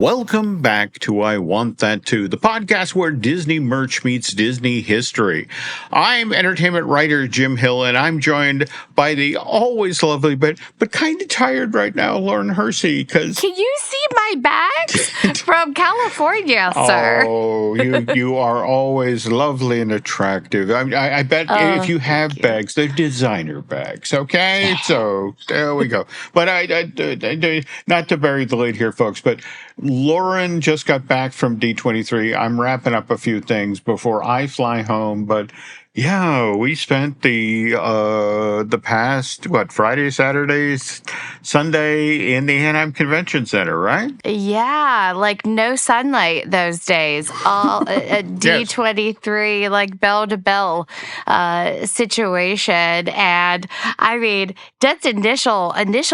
Welcome back to I Want That Too, the podcast where Disney merch meets Disney history. I'm entertainment writer Jim Hill, and I'm joined by the always lovely but kind of tired right now, Lauren Hersey. Can you see my bags from California, sir? Oh, you are always lovely and attractive. I bet if you have bags, they're designer bags. Okay, so there we go. But I not to bury the lead here, folks, but Lauren just got back from D23. I'm wrapping up a few things before I fly home, but yeah, we spent the past Friday, Saturdays, Sunday in the Anaheim Convention Center, right? Yeah, like no sunlight those days. All a D23 yes. like bell to bell situation, and I mean that's initial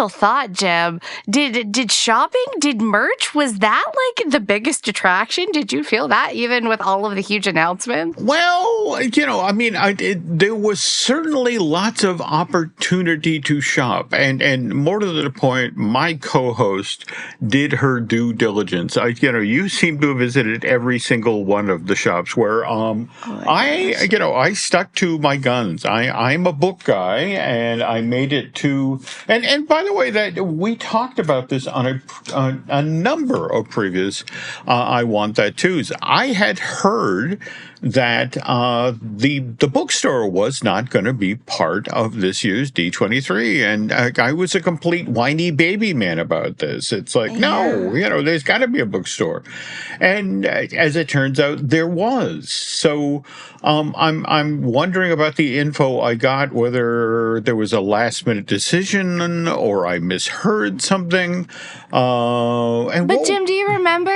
thought, Jim. Did shopping, did merch, was that like the biggest attraction? Did you feel that even with all of the huge announcements? Well, I mean, there was certainly lots of opportunity to shop, and more to the point, my co-host did her due diligence. You seem to have visited every single one of the shops where I stuck to my guns. I'm a book guy, and I made it to. And by the way, that we talked about this on a number of previous I Want That Too's. I had heard that the bookstore was not going to be part of this year's D23, and I was a complete whiny baby man about this. It's like, no, there's got to be a bookstore, and as it turns out, there was. So I'm wondering about the info I got, whether there was a last minute decision or I misheard something. But Jim, do you remember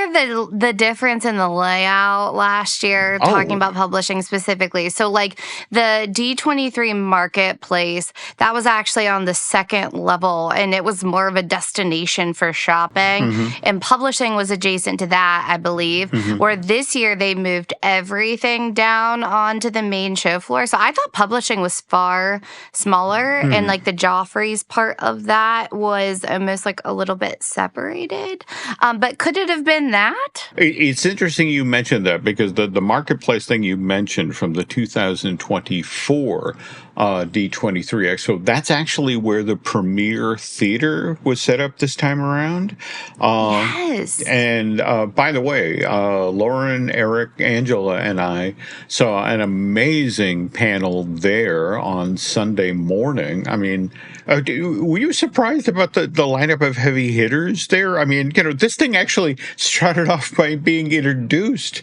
the difference in the layout last year? Talking about publishing specifically. So like the D23 marketplace, that was actually on the second level, and it was more of a destination for shopping. Mm-hmm. And publishing was adjacent to that, I believe, where this year they moved everything down onto the main show floor. So I thought publishing was far smaller, and like the Joffrey's part of that was almost like a little bit separated. But could it have been that? It's interesting you mentioned that, because the marketplace thing you mentioned from the 2024 D23 Expo, that's actually where the premiere theater was set up this time around. Yes. And by the way, Lauren, Eric, Angela, and I saw an amazing panel there on Sunday morning. I mean, were you surprised about the lineup of heavy hitters there? I mean, this thing actually started off by being introduced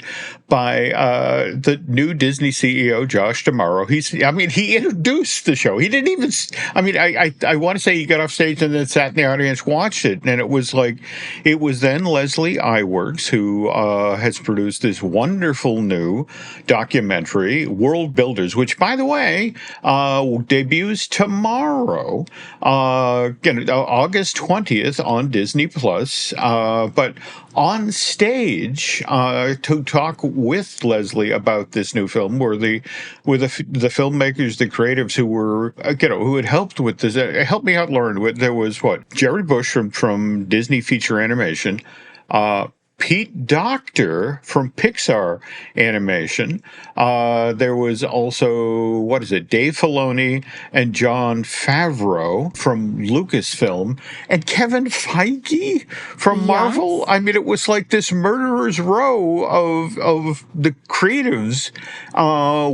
by the new Disney CEO, Josh D'Amaro. He introduced the show. He didn't even, I want to say he got off stage and then sat in the audience, watched it. And it was then Leslie Iwerks, who has produced this wonderful new documentary, World Builders, which, by the way, debuts tomorrow, August 20th on Disney Plus. But on stage to talk with Leslie about this new film were the filmmakers, the creatives who had helped with this. Help me out, Lauren. There was Jerry Bush from Disney Feature Animation. Pete Docter from Pixar Animation. There was also, Dave Filoni and Jon Favreau from Lucasfilm, and Kevin Feige from Marvel. I mean, it was like this murderer's row of the creatives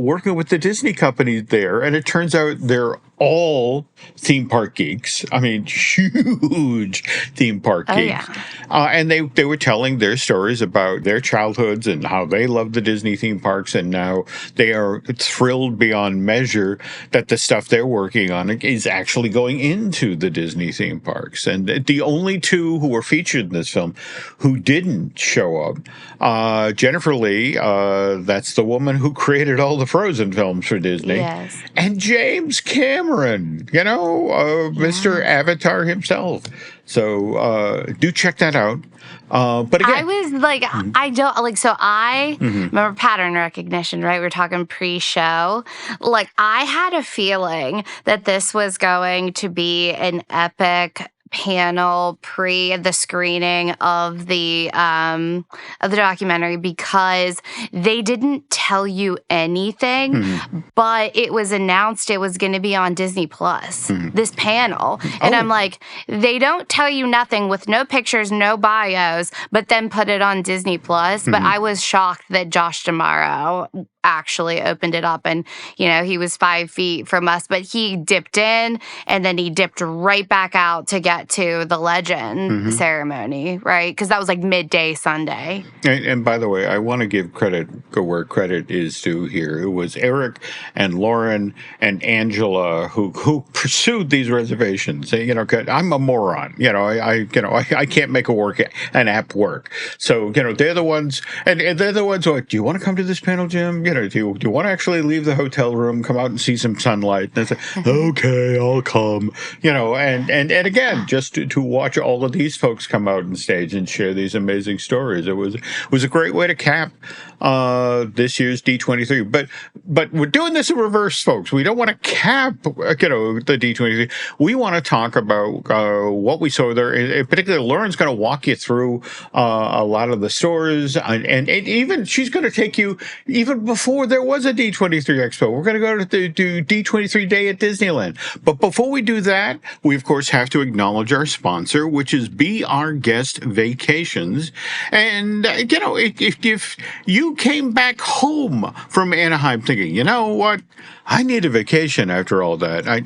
working with the Disney company there, and it turns out they're all theme park geeks. I mean, huge theme park geeks. And they were telling their stories about their childhoods and how they loved the Disney theme parks, and now they are thrilled beyond measure that the stuff they're working on is actually going into the Disney theme parks. And the only two who were featured in this film who didn't show up, Jennifer Lee, that's the woman who created all the Frozen films for Disney, and James Cameron, Mr. Avatar himself. So do check that out. But again, I was like, I don't like. So I remember pattern recognition, right? We were talking pre-show. Like, I had a feeling that this was going to be an epic panel pre the screening of the documentary because they didn't tell you anything, but it was announced it was going to be on Disney Plus, this panel. And I'm like, they don't tell you nothing with no pictures, no bios, but then put it on Disney Plus. But I was shocked that Josh D'Amaro actually opened it up, and he was 5 feet from us, but he dipped in and then he dipped right back out to get to the legend ceremony, right? Because that was like midday Sunday. And by the way, I want to give credit where credit is due here. It was Eric and Lauren and Angela who pursued these reservations. I'm a moron. I can't make an app work. So they're the ones, and they're the ones who are like, do you want to come to this panel, Jim? Do you want to actually leave the hotel room, come out and see some sunlight? And I say, okay, I'll come. And again, just to watch all of these folks come out on stage and share these amazing stories. It was a great way to cap this year's D23. But we're doing this in reverse, folks. We don't want to cap the D23. We want to talk about what we saw there. In particular, Lauren's going to walk you through a lot of the stores, and even she's going to take you even before there was a D23 Expo. We're going to go to do D23 Day at Disneyland. But before we do that, we of course have to acknowledge our sponsor, which is Be Our Guest Vacations. And if you came back home from Anaheim thinking, you know what, I need a vacation after all that. Me.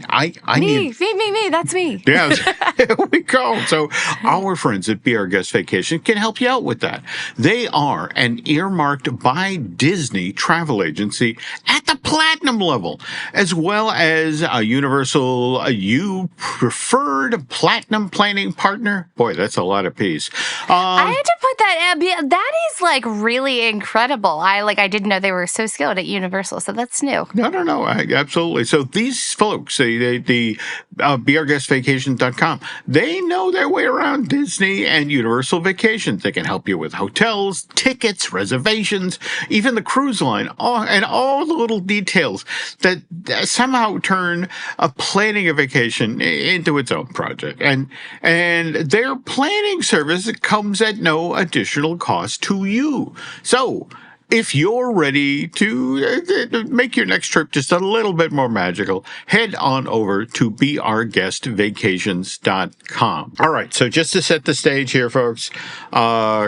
That's me. Yeah, here we go. So our friends at Be Our Guest Vacation can help you out with that. They are an earmarked by Disney travel agency at the platinum level, as well as a universal you preferred platinum planning partner. Boy, that's a lot of P's. I had to put that. That is like really incredible. I didn't know they were so skilled at Universal, so that's new. No, absolutely. So these folks, the BeOurGuestVacations.com, they know their way around Disney and Universal Vacations. They can help you with hotels, tickets, reservations, even the cruise line, and all the little details that somehow turn planning a vacation into its own project. And their planning service comes at no additional cost to you. So if you're ready to make your next trip just a little bit more magical, head on over to beourguestvacations.com. All right, so just to set the stage here, folks,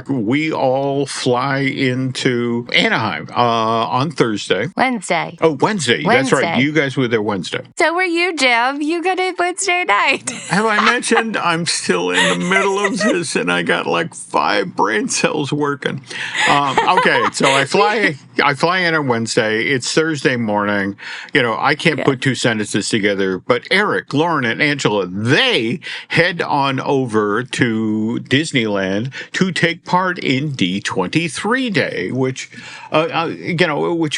we all fly into Anaheim on Thursday. Wednesday. Oh, Wednesday. That's right. You guys were there Wednesday. So were you, Jim. You got it Wednesday night. Have I mentioned I'm still in the middle of this and I got like 5 brain cells working? Okay, so I fly in on Wednesday. It's Thursday morning. I can't put 2 sentences together, but Eric, Lauren, and Angela, they head on over to Disneyland to take part in D23 Day, which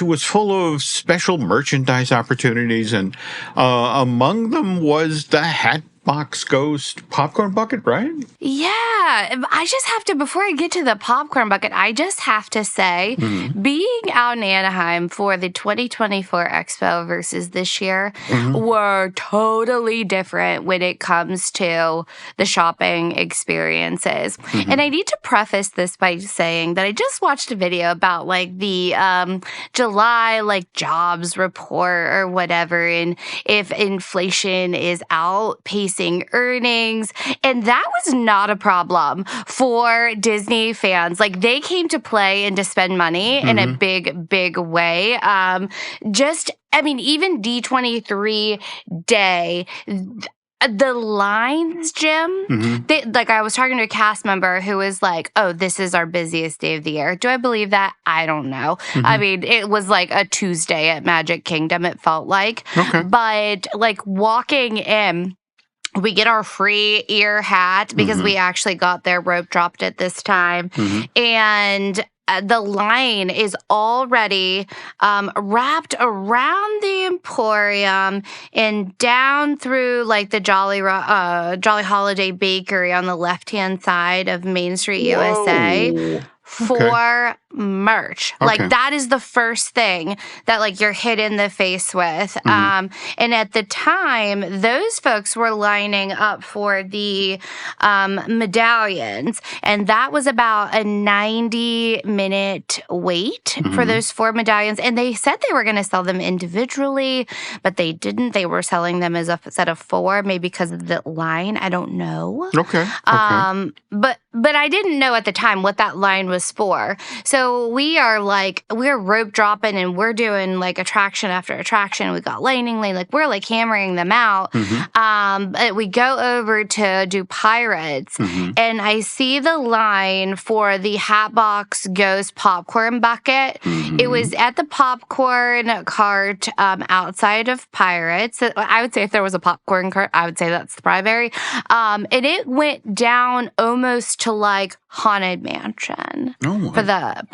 was full of special merchandise opportunities, and among them was the Hatbox Ghost popcorn bucket, right? Yeah. I just have to, before I get to the popcorn bucket, I just have to say, being out in Anaheim for the 2024 Expo versus this year were totally different when it comes to the shopping experiences. And I need to preface this by saying that I just watched a video about the July jobs report or whatever, and if inflation is outpacing earnings, and that was not a problem for Disney fans. They came to play and to spend money in a big, big way. Even D23 Day, the lines, Jim, I was talking to a cast member who was like, oh, this is our busiest day of the year. Do I believe that? I don't know. It was like a Tuesday at Magic Kingdom, it felt like. Okay. But walking in, we get our free ear hat because we actually got their rope dropped at this time. And the line is already wrapped around the Emporium and down through the Jolly Holiday Bakery on the left-hand side of Main Street, USA. For merch. Like, that is the first thing that, like, you're hit in the face with. And at the time, those folks were lining up for the medallions, and that was about a 90-minute wait for those 4 medallions. And they said they were going to sell them individually, but they didn't. They were selling them as a set of 4, maybe because of the line. I don't know. Okay. But I didn't know at the time what that line was for. So we're rope dropping and we're doing like attraction after attraction. We got Lightning Lane, like we're like hammering them out. We go over to do Pirates, and I see the line for the Hatbox Ghost popcorn bucket. It was at the popcorn cart outside of Pirates. I would say if there was a popcorn cart, I would say that's the primary. And it went down almost to like Haunted Mansion for the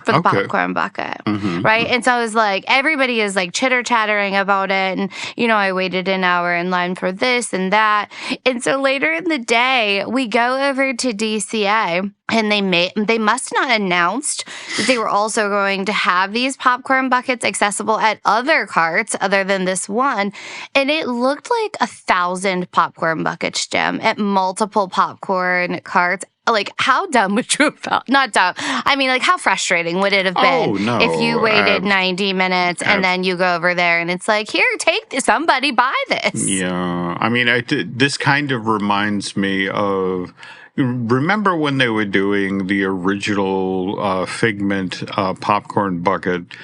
popcorn bucket, right? And so I was like, everybody is like chitter-chattering about it, and I waited an hour in line for this and that. And so later in the day, we go over to DCA, and they must not announced that they were also going to have these popcorn buckets accessible at other carts other than this one. And it looked like 1,000 popcorn buckets, Jim, at multiple popcorn carts. Like, how dumb would you have felt? Not dumb. I mean, like, how frustrating would it have been if you waited 90 minutes and then you go over there and it's like, here, take this, somebody buy this. Yeah. I mean, this kind of reminds me of... Remember when they were doing the original Figment popcorn bucket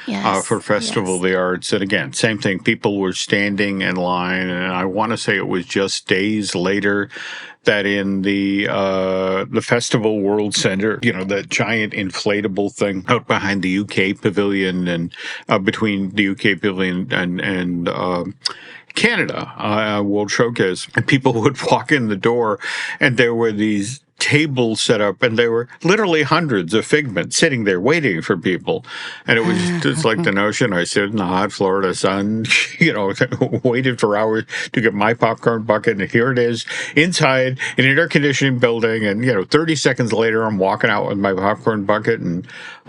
for Festival of the Arts? And again, same thing. People were standing in line, and I want to say it was just days later that in the Festival World Center, that giant inflatable thing out behind the UK pavilion and between the UK pavilion and Canada World Showcase, and people would walk in the door, and there were these tables set up, and there were literally hundreds of Figment sitting there waiting for people. And it was just like the notion, I sit in the hot Florida sun, waited for hours to get my popcorn bucket, and here it is inside an air conditioning building, and 30 seconds later I'm walking out with my popcorn bucket. And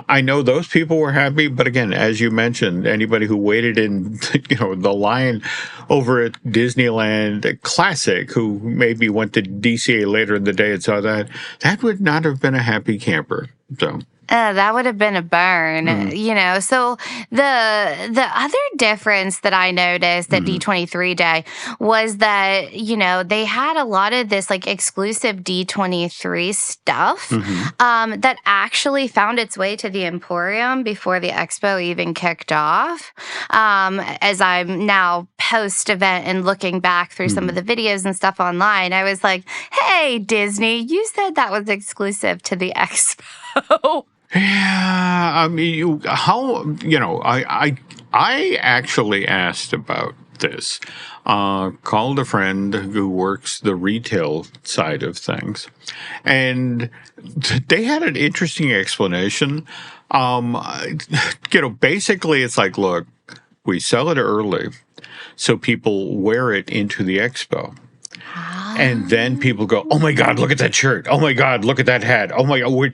I know those people were happy, but again, as you mentioned, anybody who waited in the line over at Disneyland Classic, who maybe went to DCA later in the day and saw that would not have been a happy camper. So that would have been a burn, So the other difference that I noticed at D23 Day was that, they had a lot of this like exclusive D23 stuff that actually found its way to the Emporium before the expo even kicked off. As I'm now post-event and looking back through some of the videos and stuff online, I was like, hey, Disney, you said that was exclusive to the expo. Yeah, I mean, I actually asked about this, called a friend who works the retail side of things, and they had an interesting explanation. Basically it's like, look, we sell it early so people wear it into the expo. And then people go, oh my God, look at that shirt. Oh my God, look at that hat. Oh my God,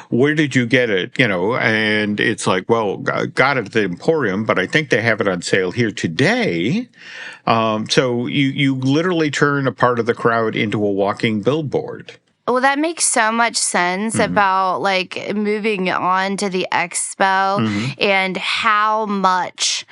where did you get it? And it's like, well, I got it at the Emporium, but I think they have it on sale here today. So you literally turn a part of the crowd into a walking billboard. Well, that makes so much sense about like moving on to the expo and how much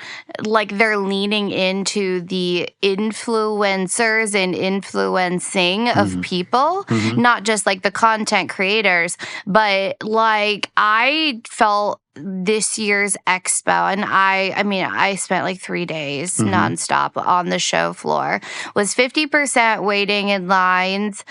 like they're leaning into the influencers and influencing of people, not just like the content creators, but like I felt this year's expo, and I spent like 3 days nonstop on the show floor, was 50% waiting in lines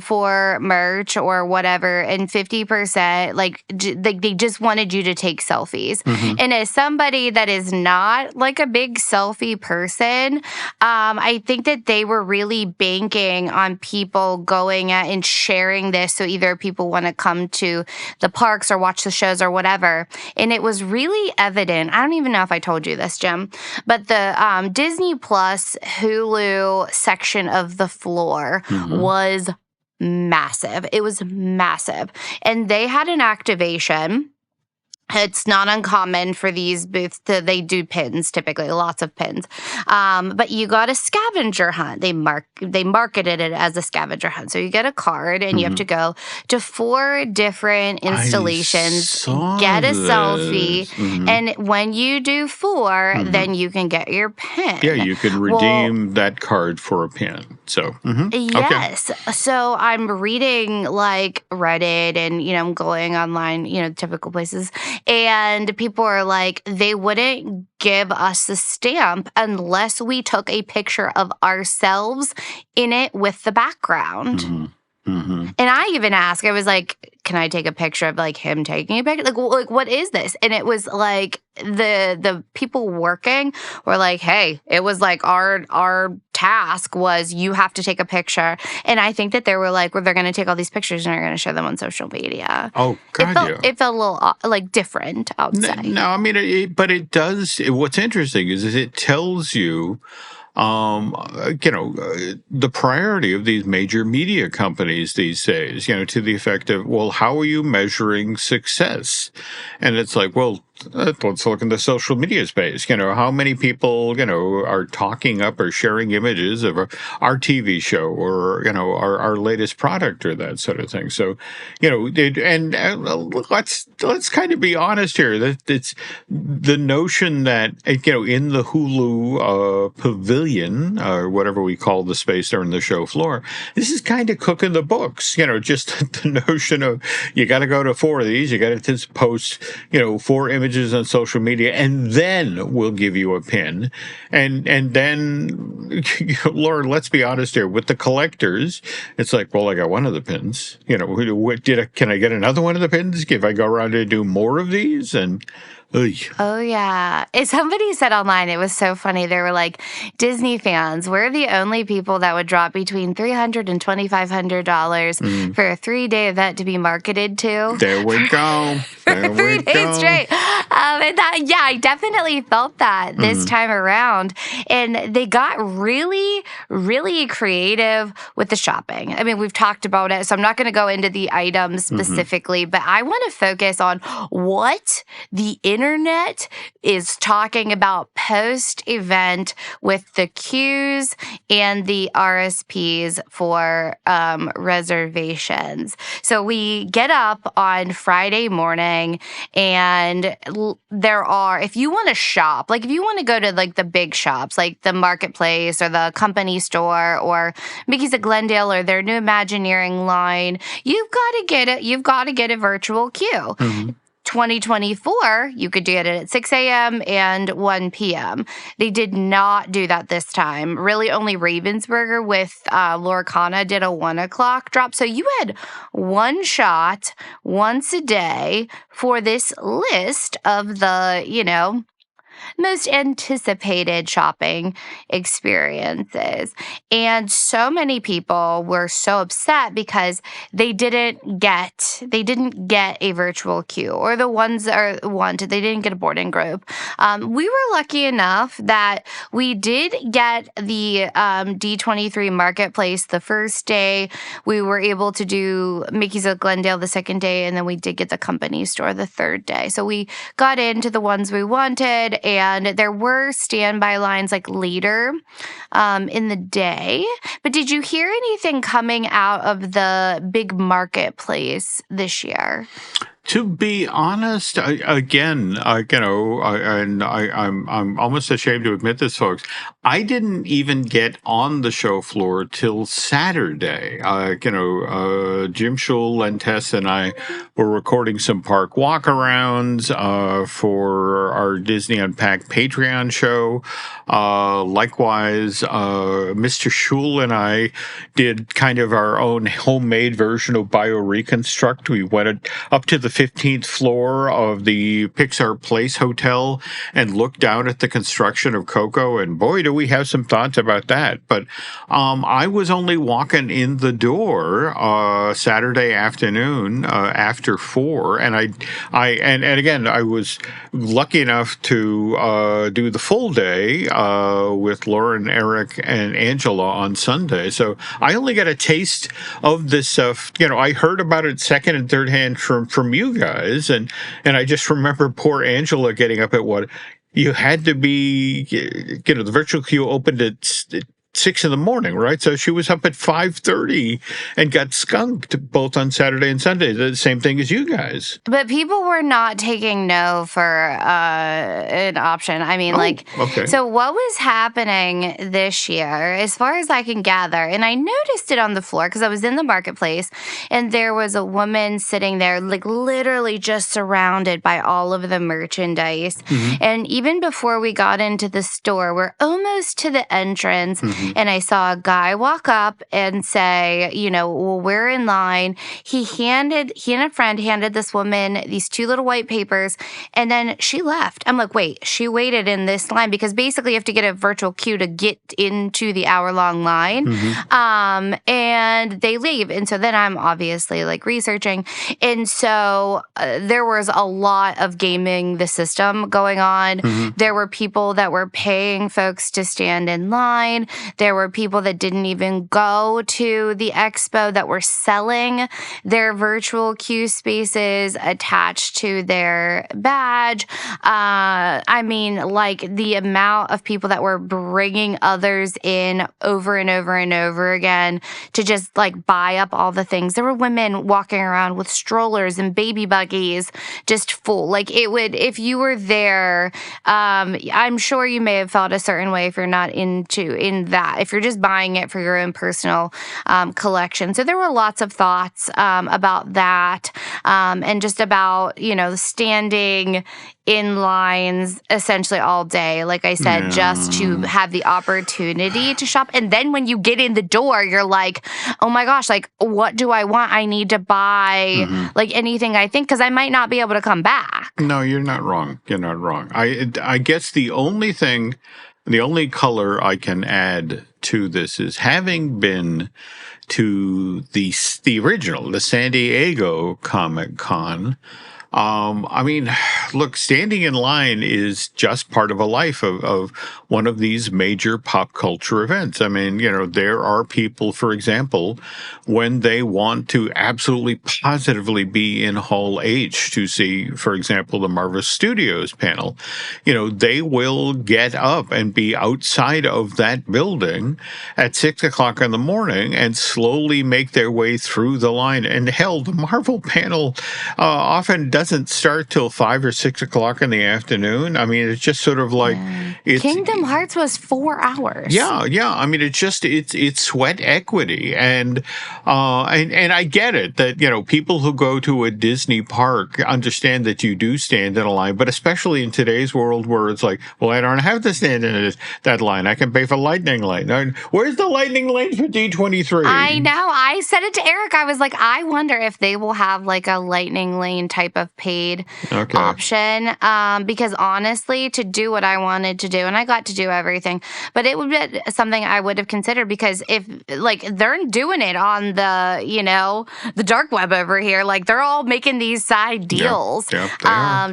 for merch or whatever, and 50% like they just wanted you to take selfies. And as somebody that is not like a big selfie person, I think that they were really banking on people going at and sharing this, so either people want to come to the parks or watch the shows or whatever. And it was really evident. I don't even know if I told you this, Jim, but the Disney Plus Hulu section of the floor was massive. It was massive. And they had an activation. It's not uncommon for these booths they do pins, typically, lots of pins. But you got a scavenger hunt. They marketed it as a scavenger hunt. So you get a card and you have to go to 4 different installations, get a selfie. And when you do 4, then you can get your pin. Yeah, you can redeem that card for a pin. So, yes. Okay. So I'm reading like Reddit and, I'm going online, typical places. And people are like, they wouldn't give us the stamp unless we took a picture of ourselves in it with the background. And I even asked, I was like, can I take a picture of like him taking a picture? Like what is this? And it was like the people working were like, hey, it was like our task was you have to take a picture. And I think that they were like, well, they're going to take all these pictures and they're going to share them on social media. Oh, God, it felt a little like different, I would say. No, I mean, but it does. What's interesting is it tells you, the priority of these major media companies these days, to the effect of, well, how are you measuring success? And it's like, well, let's look in the social media space. How many people, are talking up or sharing images of our TV show or, our latest product or that sort of thing. So, let's kind of be honest here. That it's the notion that, in the Hulu pavilion or whatever we call the space there in the show floor, this is kind of cooking the books. Just the notion of you got to go to 4 of these, you got to post, 4 images on social media, and then we'll give you a pin. And then, Lord, let's be honest here. With the collectors, it's like, well, I got one of the pins. Can I get another one of the pins if I go around and do more of these? And oh, yeah. Somebody said online, it was so funny. They were like, Disney fans, we're the only people that would drop between $300 and $2,500 for a 3-day event to be marketed to. There we go. For 3 days straight. I definitely felt that this time around. And they got really, really creative with the shopping. I mean, we've talked about it, so I'm not going to go into the items specifically, but I want to focus on what the internet is talking about post-event with the queues and the RSPs for reservations. So we get up on Friday morning, and there are, if you want to shop, like if you want to go to like the big shops, like the Marketplace or the company store or Mickey's at Glendale or their new Imagineering line, you've got to get it. You've got to get a virtual queue. 2024, you could get it at 6 a.m. and 1 p.m. They did not do that this time. Really, only Ravensburger with Lorcana did a 1 o'clock drop. So you had one shot once a day for this list of the, most anticipated shopping experiences. And so many people were so upset because they didn't get a virtual queue, or the ones that wanted, they didn't get a boarding group. We were lucky enough that we did get the D23 Marketplace the first day. We were able to do Mickey's at Glendale the second day, and then we did get the company store the third day. So we got into the ones we wanted, and there were standby lines like later in the day. But did you hear anything coming out of the big marketplace this year? To be honest, I'm almost ashamed to admit this, folks. I didn't even get on the show floor till Saturday. Jim Schul and Tess and I were recording some park walkarounds for our Disney Unpacked Patreon show. Likewise, Mr. Schul and I did kind of our own homemade version of BioReconstruct. We went up to the the 15th floor of the Pixar Place Hotel and look down at the construction of Coco, and boy, do we have some thoughts about that. But I was only walking in the door Saturday afternoon after 4, and and again, I was lucky enough to do the full day with Lauren, Eric, and Angela on Sunday. So I only got a taste of this stuff. I heard about it second and third hand from you guys, and I just remember poor Angela getting up at what you had to be. The virtual queue opened at 6 a.m, right? So she was up at 5:30 and got skunked both on Saturday and Sunday. The same thing as you guys. But people were not taking no for an option. I mean, okay. So what was happening this year, as far as I can gather, and I noticed it on the floor because I was in the marketplace, and there was a woman sitting there, literally just surrounded by all of the merchandise. Mm-hmm. And even before we got into the store, we're almost to the entrance. Mm-hmm. And I saw a guy walk up and say, well, we're in line. He and a friend handed this woman these 2 little white papers, and then she left. I'm like, wait, she waited in this line because basically you have to get a virtual queue to get into the hour-long line. Mm-hmm. And they leave. And so then I'm obviously researching. And so there was a lot of gaming the system going on. Mm-hmm. There were people that were paying folks to stand in line. There were people that didn't even go to the expo that were selling their virtual queue spaces attached to their badge. The amount of people that were bringing others in over and over and over again to just buy up all the things. There were women walking around with strollers and baby buggies, just full. If you were there, I'm sure you may have felt a certain way if you're not in that, if you're just buying it for your own personal collection. So there were lots of thoughts about that and just about, standing in lines essentially all day, like I said, just to have the opportunity to shop. And then when you get in the door, you're like, oh my gosh, what do I want? I need to buy anything I think, because I might not be able to come back. No, you're not wrong. You're not wrong. I guess the only color I can add to this is having been to the original, the San Diego Comic Con. Look, standing in line is just part of a life of one of these major pop culture events. There are people, for example, when they want to absolutely positively be in Hall H to see, for example, the Marvel Studios panel, they will get up and be outside of that building at 6 o'clock in the morning and slowly make their way through the line. And hell, the Marvel panel often doesn't start till 5 or 6 o'clock in the afternoon. It's just sort of Kingdom Hearts was 4 hours. Yeah. It's sweat equity, and I get it that people who go to a Disney park understand that you do stand in a line, but especially in today's world where it's I don't have to stand in that line. I can pay for Lightning Lane. Where's the Lightning Lane for D23? I know. I said it to Eric. I was like, I wonder if they will have a Lightning Lane type of paid option. Because honestly, to do what I wanted to do, and I got to do everything, but it would be something I would have considered, because if they're doing it on the dark web over here, they're all making these side deals to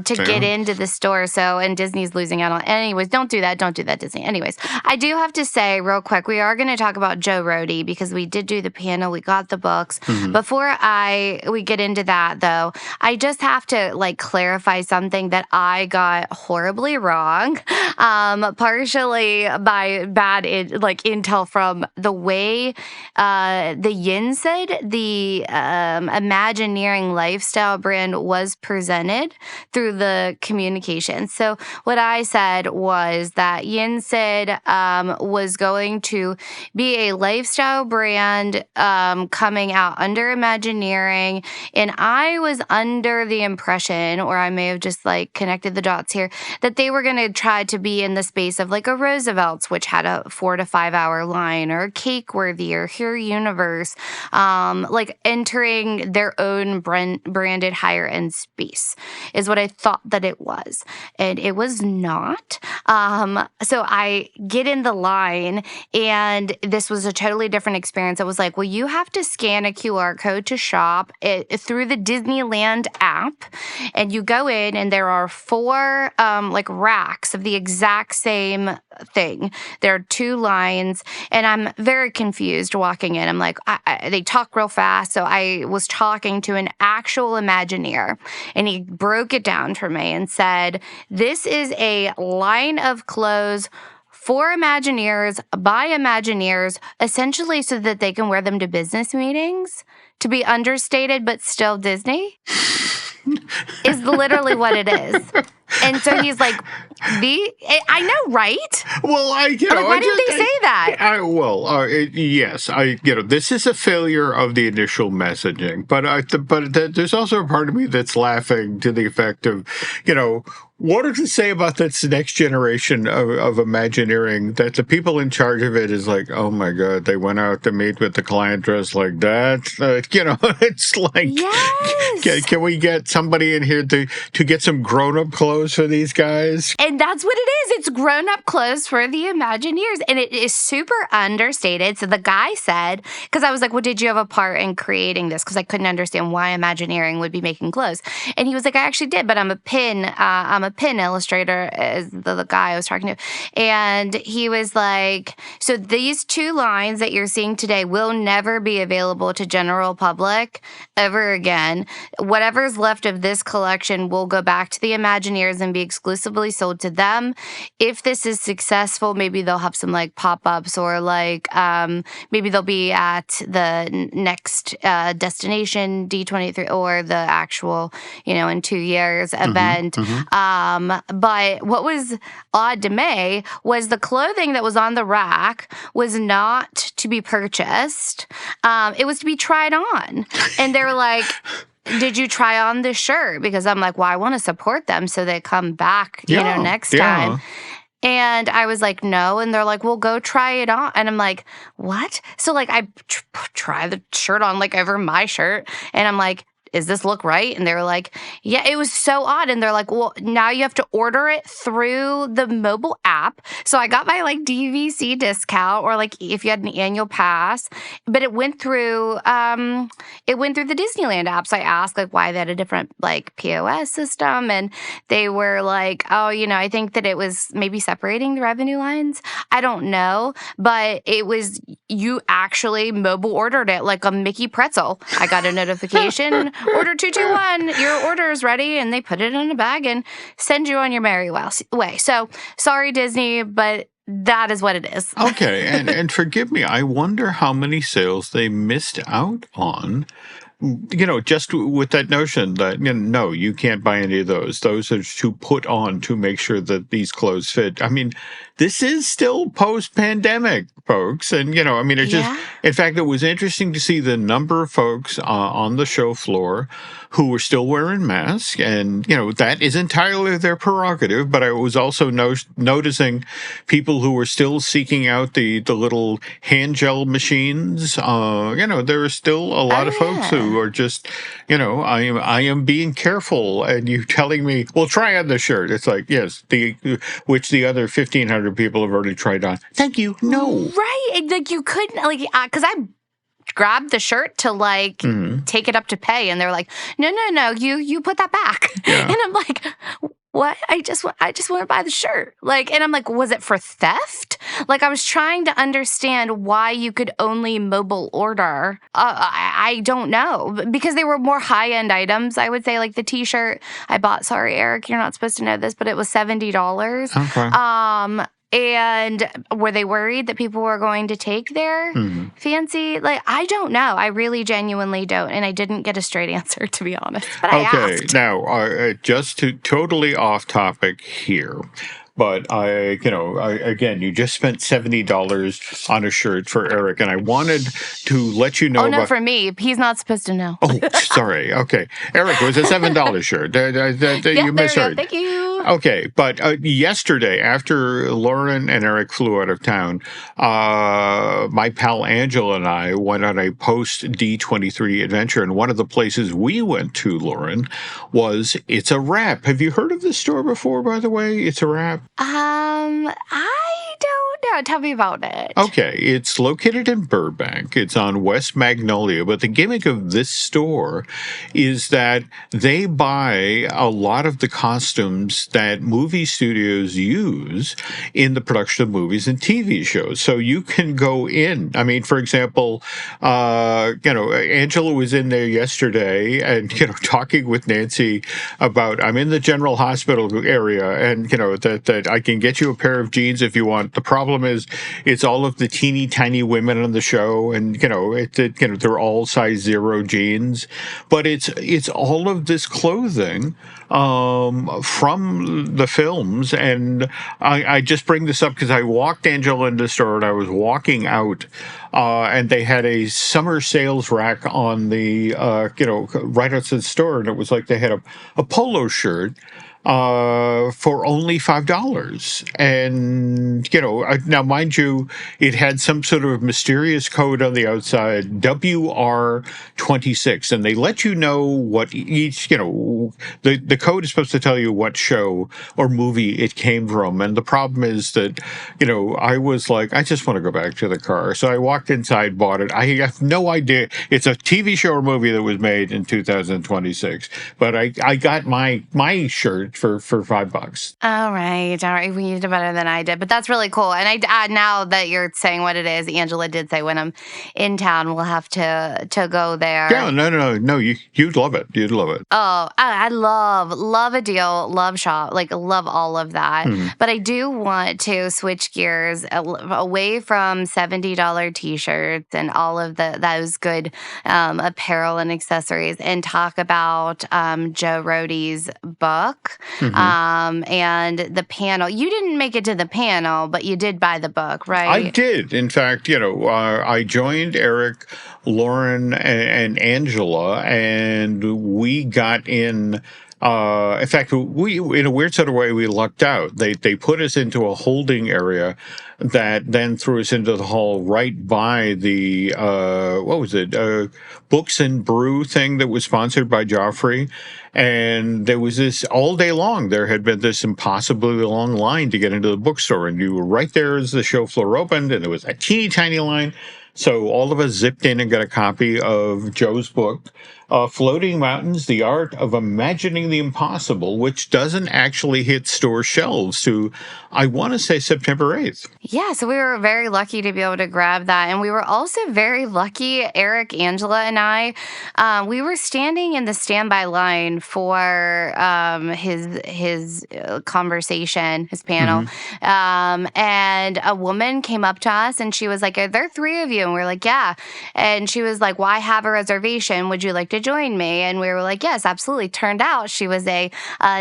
get into the store. So, and Disney's losing out on. Anyways, don't do that, Disney. Anyways, I do have to say real quick, we are going to talk about Joe Rohde because we did do the panel, we got the books. Mm-hmm. Before we get into that though, I just have to clarify something that I got horribly wrong, partially by bad intel from the way the Yinsid, the Imagineering lifestyle brand, was presented through the communication. So what I said was that Yinsid was going to be a lifestyle brand Disneyland coming out under Imagineering, and I was under the impression, or I may have just like connected the dots here, that they were going to try to be in the space of like a Roosevelt's, which had a 4 to 5 hour line, or a Cakeworthy, or Here Universe, like entering their own branded higher end space is what I thought that it was. And it was not. So I get in the line, and this was a totally different experience. I was like, well, you have to scan a QR code to shop through the Disneyland app. And you go in, and there are 4 like racks of the exact same thing. There are 2 lines, and I'm very confused walking in. I'm like, they talk real fast. So I was talking to an actual Imagineer, and he broke it down for me and said, this is a line of clothes for Imagineers, by Imagineers, essentially so that they can wear them to business meetings, to be understated but still Disney, is literally what it is. And so he's like, I know, right? Well, why didn't they say that? Yes, this is a failure of the initial messaging, but there's also a part of me that's laughing to the effect of, what does it say about this next generation of Imagineering that the people in charge of it is like, oh my God, they went out to meet with the client dressed like that? It's like, yes. Can we get somebody in here to get some grown-up clothes for these guys? And that's what it is. It's grown-up clothes for the Imagineers, and it is super understated. So the guy said, because I was like, well, did you have a part in creating this? Because I couldn't understand why Imagineering would be making clothes. And he was like, I actually did, but I'm a pin illustrator, is the guy I was talking to. And he was like, so these 2 lines that you're seeing today will never be available to general public ever again. Whatever's left of this collection will go back to the Imagineers and be exclusively sold to them. If this is successful, maybe they'll have some like pop-ups, or like maybe they'll be at the next destination D23, or the actual, in 2 years event. But what was odd to me was the clothing that was on the rack was not to be purchased. It was to be tried on. And they're like, did you try on this shirt? Because I'm like, well, I want to support them so they come back, next time. And I was like, no. And they're like, well, go try it on. And I'm like, what? So like I try the shirt on like over my shirt. And I'm like, does this look right? And they were like, yeah, it was so odd. And they're like, well, now you have to order it through the mobile app. So I got my like DVC discount, or like if you had an annual pass, but it went through the Disneyland app. So I asked like why they had a different like POS system. And they were like, oh, I think that it was maybe separating the revenue lines. I don't know, but it was, you actually mobile ordered it like a Mickey pretzel. I got a notification. Order 221, your order is ready, and they put it in a bag and send you on your merry way. So, sorry, Disney, but that is what it is. Okay, and forgive me, I wonder how many sales they missed out on, just with that notion that, no, you can't buy any of those. Those are to put on to make sure that these clothes fit. I mean, this is still post-pandemic, folks. And, in fact, it was interesting to see the number of folks on the show floor who were still wearing masks. And, that is entirely their prerogative. But I was also noticing people who were still seeking out the little hand gel machines. There are still a lot of folks who are just, I am being careful. And you telling me, well, try on the shirt. It's like, yes, which the other 1,500 people have already tried on. Thank you. No. Right. Like you couldn't, like, because I grabbed the shirt to like take it up to pay, and they're like, no, you put that back. Yeah. And I'm like, what? I just want to buy the shirt. Like, and I'm like, was it for theft? Like, I was trying to understand why you could only mobile order. I don't know, because they were more high-end items. I would say, like the T-shirt I bought. Sorry, Eric, you're not supposed to know this, but it was $70. Okay. And were they worried that people were going to take their fancy? Like, I don't know. I really genuinely don't. And I didn't get a straight answer, to be honest. But I asked. Now, just to totally off topic here. But again, you just spent $70 on a shirt for Eric, and I wanted to let you know. Oh no, for me, he's not supposed to know. Oh, sorry. Okay, Eric, it was a $7 shirt. You misheard. Thank you. Okay, but yesterday, after Lauren and Eric flew out of town, my pal Angela and I went on a post D23 adventure, and one of the places we went to, Lauren, was It's a Wrap. Have you heard of this store before, by the way? It's a Wrap? I don't know. Tell me about it. Okay, it's located in Burbank. It's on West Magnolia, but the gimmick of this store is that they buy a lot of the costumes that movie studios use in the production of movies and TV shows. So you can go in. I mean, for example, Angela was in there yesterday and, talking with Nancy about, I'm in the General Hospital area and, that I can get you a pair of jeans if you want. The problem is it's all of the teeny tiny women on the show, and they're all size 0 jeans, but it's all of this clothing from the films. And I just bring this up because I walked Angela in the store and I was walking out, and they had a summer sales rack on the right outside the store, and it was like they had a polo shirt for only $5. And, now mind you, it had some sort of mysterious code on the outside, WR26, and they let you know what each, the code is supposed to tell you what show or movie it came from. And the problem is that, I was like, I just want to go back to the car. So I walked inside, bought it. I have no idea. It's a TV show or movie that was made in 2026, but I got my shirt for $5. All right. We did better than I did, but that's really cool. And now that you're saying what it is, Angela did say when I'm in town, we'll have to go there. Yeah, no. You'd love it. You'd love it. Oh, I love a deal, love shop, love all of that. But I do want to switch gears away from $70 T-shirts and all of those good apparel and accessories, and talk about Joe Rohde's book. And the panel. You didn't make it to the panel, but you did buy the book, right? I did. In fact, I joined Eric, Lauren, and Angela, and we got in. In fact, we, in a weird sort of way, we lucked out. They put us into a holding area that then threw us into the hall right by the, Books and Brew thing that was sponsored by Joffrey. And there was this all day long. There had been this impossibly long line to get into the bookstore. And you were right there as the show floor opened, and there was a teeny tiny line. So all of us zipped in and got a copy of Joe's book, Floating Mountains, The Art of Imagining the Impossible, which doesn't actually hit store shelves to, I want to say, September 8th. Yeah, so we were very lucky to be able to grab that. And we were also very lucky, Eric, Angela, and I, we were standing in the standby line for his conversation, his panel. And a woman came up to us and she was like, "Are there 3 of you?" And we were like, "Yeah." And she was like, "Well, I have a reservation. Would you like to join me?" And we were like, "Yes, absolutely." Turned out she was a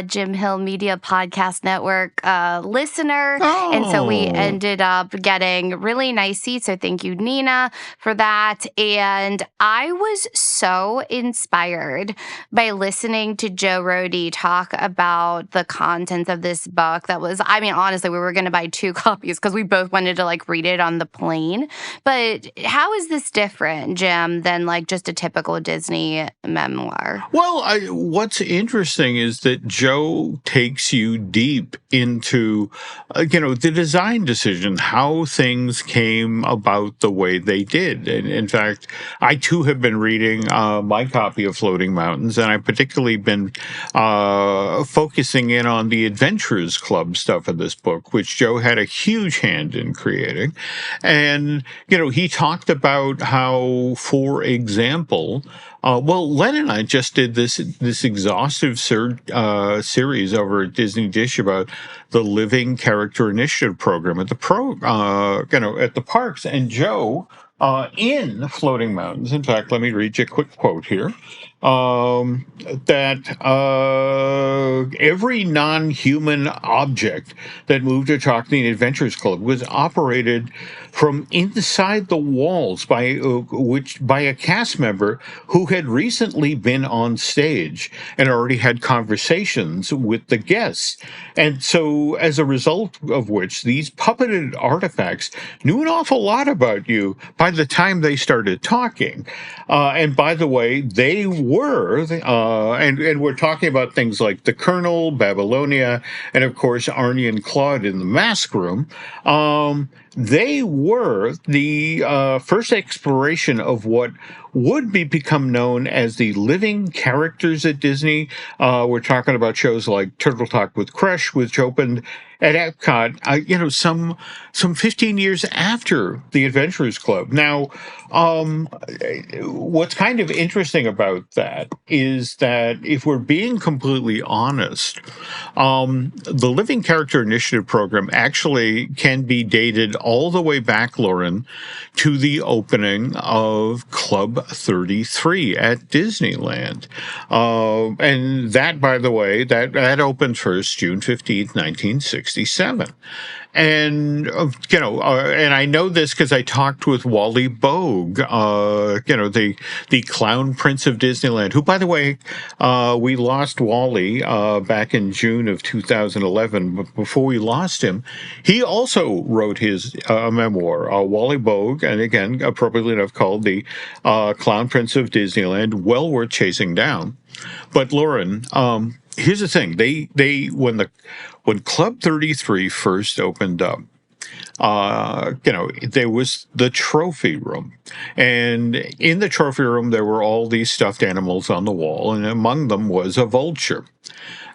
Jim Hill Media Podcast Network listener. Oh. And so we ended up getting really nice seats. So thank you, Nina, for that. And I was so inspired by listening to Joe Rohde talk about the contents of this book. Honestly, we were going to buy 2 copies because we both wanted to read it on the plane. But how is this different, Jim, than just a typical Disney memoir? Well, what's interesting is that Joe takes you deep into, the design decision, how things came about the way they did. And in fact, I too have been reading my copy of Floating Mountains, and I've particularly been focusing in on the Adventurers Club stuff in this book, which Joe had a huge hand in creating. And, he talked about how, for example, Len and I just did this exhaustive series over at Disney Dish about the Living Character Initiative program at the at the parks. And Joe, in Floating Mountains, in fact, let me read you a quick quote here. every non-human object that moved or talked in the Adventures Club was operated from inside the walls by a cast member who had recently been on stage and already had conversations with the guests. And so, as a result of which, these puppeted artifacts knew an awful lot about you by the time they started talking. And by the way, they were, and we're talking about things like the Colonel, Babylonia, and of course Arnie and Claude in the Mask Room. They were the first exploration of what would become known as the living characters at Disney. We're talking about shows like Turtle Talk with Crush, which opened at Epcot, some 15 years after the Adventurers Club. Now, what's kind of interesting about that is that if we're being completely honest, the Living Character Initiative program actually can be dated all the way back, Lauren, to the opening of Club 33 at Disneyland. And that, by the way, that opened first June 15th, 1967. And, and I know this because I talked with Wally Bogue, the Clown Prince of Disneyland, who, by the way, we lost Wally back in June of 2011. But before we lost him, he also wrote his memoir, Wally Bogue, and again, appropriately enough, called the Clown Prince of Disneyland, well worth chasing down. But Lauren, here's the thing: when Club 33 first opened up, there was the trophy room, and in the trophy room there were all these stuffed animals on the wall, and among them was a vulture.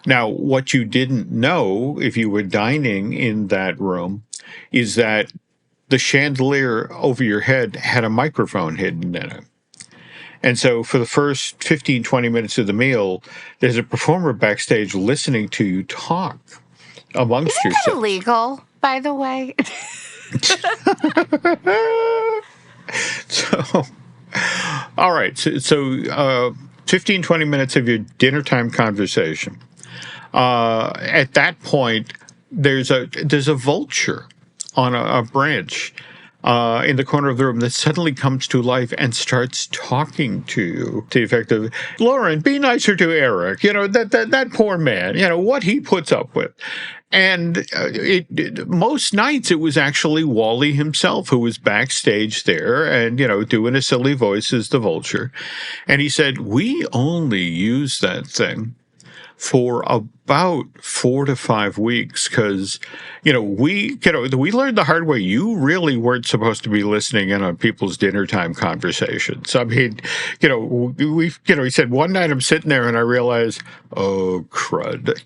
Now, what you didn't know if you were dining in that room is that the chandelier over your head had a microphone hidden in it. And so for the first 15, 20 minutes of the meal, there's a performer backstage listening to you talk amongst yourselves. Is that illegal, by the way? So, all right. So 15, 20 minutes of your dinner time conversation. At that point, there's a vulture on a branch in the corner of the room that suddenly comes to life and starts talking to you to the effect of, Lauren, be nicer to Eric. That poor man, what he puts up with. And most nights it was actually Wally himself who was backstage there and, doing a silly voice as the vulture. And he said, we only use that thing for about 4 to 5 weeks because, we learned the hard way. You really weren't supposed to be listening in on people's dinner time conversations. I mean, he said, one night I'm sitting there and I realized, oh, crud,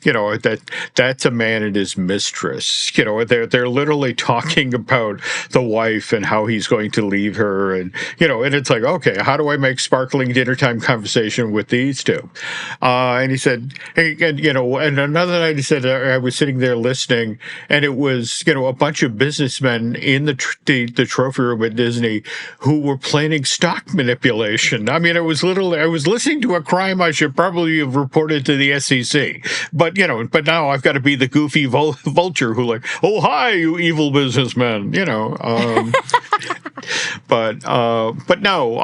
that's a man and his mistress. They're literally talking about the wife and how he's going to leave her. And, and it's like, okay, how do I make sparkling dinner time conversation with these two? And he said, and another night he said, I was sitting there listening, and it was, a bunch of businessmen in the trophy room at Disney who were planning stock manipulation. I mean, I was listening to a crime I should probably have reported to the SEC. But, but now I've got to be the goofy vulture who oh, hi, you evil businessmen, But no,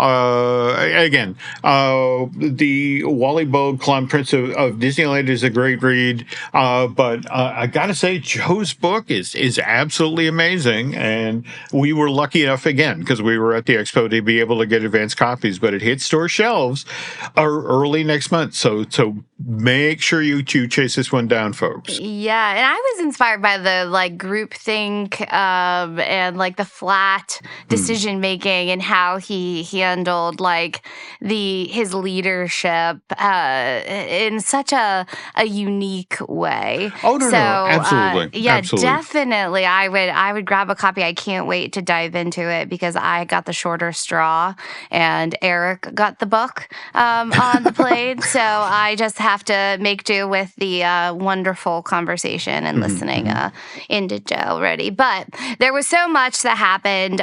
again, the Wally Bogue, Clown Prince of Disneyland is a great read. But I got to say, Joe's book is absolutely amazing. And we were lucky enough, again, because we were at the expo to be able to get advanced copies, but it hits store shelves early next month. So make sure you chase this one down, folks. Yeah, and I was inspired by the groupthink and the flat decision making and how he handled his leadership in such a unique way. Oh no, absolutely, yeah, absolutely. Definitely. I would grab a copy. I can't wait to dive into it because I got the shorter straw and Eric got the book on the plate. So I just have to make do with the wonderful conversation and listening into Joe already. But there was so much that happened.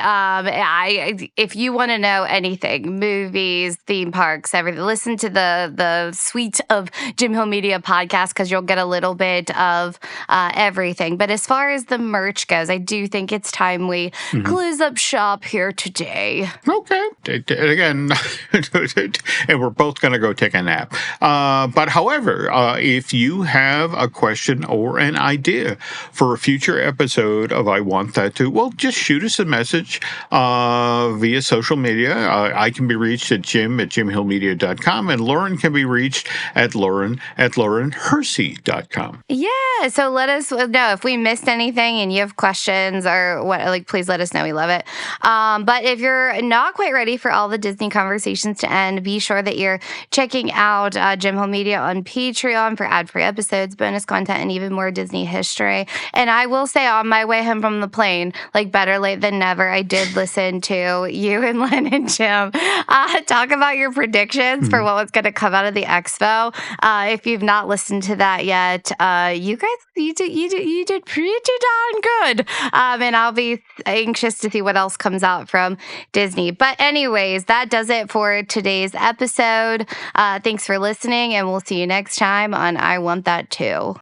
if you want to know anything, movies, theme parks, everything, listen to the suite of Jim Hill Media podcast, because you'll get a little bit of everything. But as far as the merch goes, I do think it's time we close up shop here today. Okay. Again, and we're both going to go take a nap. But however, if you have a question or an idea for a future episode of I Want That Too, well, just shoot us a message via social media. I can be reached at jim@jimhillmedia.com, and Lauren can be reached at lauren@laurenhersey.com. Yeah, so let us know if we missed anything and you have questions or what. Like, please let us know. We love it. But if you're not quite ready for all the Disney conversations to end, be sure that you're checking out Jim Hill Media on Patreon for ad-free episodes, bonus content, and even more Disney history. And I will say, on my way home from the plane, like, better late than never, I did listen to you and Len and Jim talk about your predictions for what was going to come out of the expo. If you've not listened to that yet, you guys, you did pretty darn good. And I'll be anxious to see what else comes out from Disney. But anyways, that does it for today's episode. Thanks for listening, and we'll see you next time on I Want That Too.